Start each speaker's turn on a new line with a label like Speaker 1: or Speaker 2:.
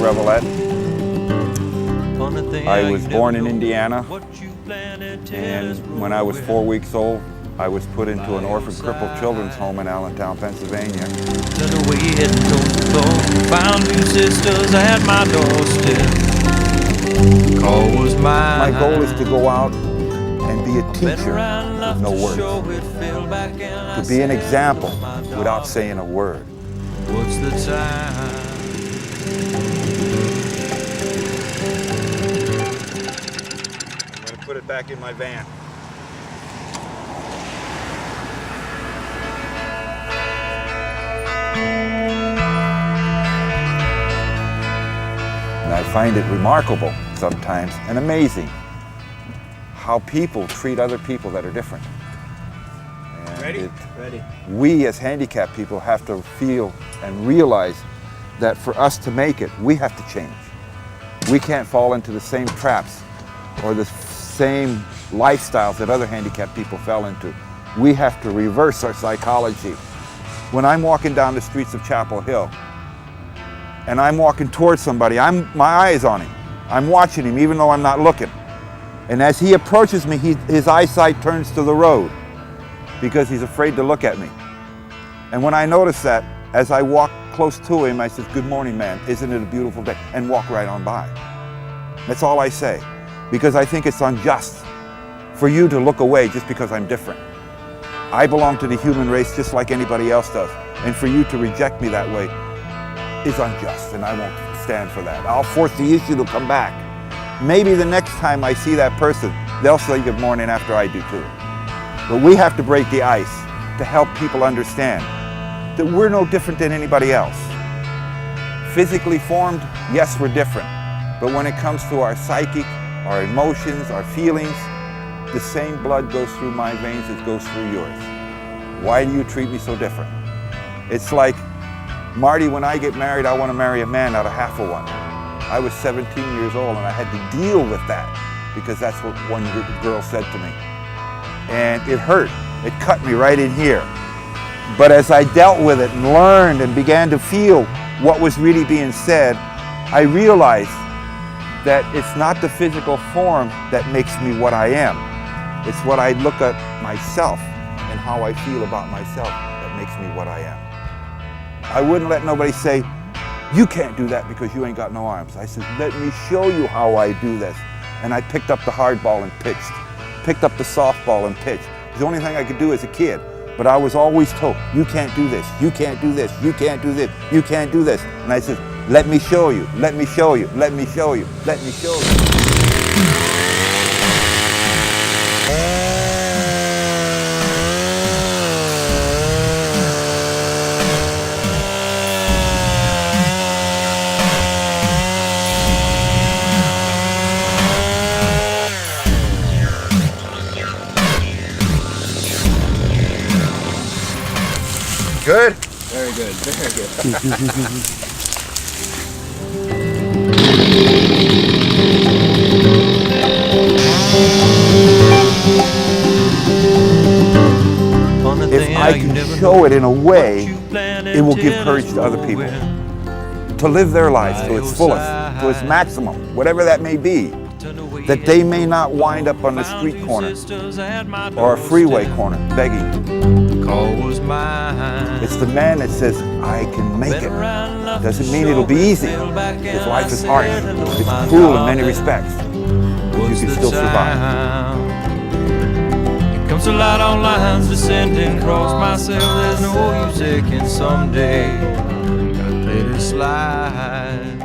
Speaker 1: Revelette. I was born in Indiana, and when I was 4 weeks old, I was put into an orphan crippled children's home in Allentown, Pennsylvania. Found two sisters at my doorstep. Call was mine. My goal is to go out and be a teacher with no words. To be an example without saying a word. What's the time? I'm going to put it back in my van. And I find it remarkable sometimes and amazing how people treat other people that are different. And
Speaker 2: Ready?
Speaker 1: We as handicapped people have to feel and realize that for us to make it, we have to change. We can't fall into the same traps or the same lifestyles that other handicapped people fell into. We have to reverse our psychology. When I'm walking down the streets of Chapel Hill and I'm walking towards somebody, my eye is on him. I'm watching him even though I'm not looking. And as he approaches me, his eyesight turns to the road because he's afraid to look at me. And when I notice that, as I walk close to him, I say, "Good morning, man. Isn't it a beautiful day?" and walk right on by. That's all I say, because I think it's unjust for you to look away just because I'm different. I belong to the human race just like anybody else does. And for you to reject me that way is unjust, and I won't stand for that. I'll force the issue to come back. Maybe the next time I see that person, they'll say good morning after I do too. But we have to break the ice to help people understand that we're no different than anybody else. Physically formed, yes, we're different. But when it comes to our psychic, our emotions, our feelings, the same blood goes through my veins as goes through yours. Why do you treat me so different? It's like, Marty, when I get married, I want to marry a man, not a half of one. I was 17 years old and I had to deal with that because that's what one girl said to me. And it hurt. It cut me right in here. But as I dealt with it and learned and began to feel what was really being said, I realized that it's not the physical form that makes me what I am. It's what I look at myself and how I feel about myself that makes me what I am. I wouldn't let nobody say, "You can't do that because you ain't got no arms." I said, "Let me show you how I do this." And I picked up the hard ball and pitched. Picked up the softball and pitched. The only thing I could do as a kid. But I was always told, "You can't do this, you can't do this, you can't do this, you can't do this." And I said, "Let me show you, let me show you, let me show you, let me show you." Good?
Speaker 2: Very good, very good.
Speaker 1: If I can show it in a way, it will give courage to other people to live their lives to its fullest, to its maximum, whatever that may be, that they may not wind up on the street corner or a freeway corner begging. It's the man that says, "I can make it." Doesn't mean it'll be easy. His life is harsh. It's cruel in many respects. But you can still survive.
Speaker 3: It comes to light on lines descending across myself. There's no use aching someday. Gotta let it slide.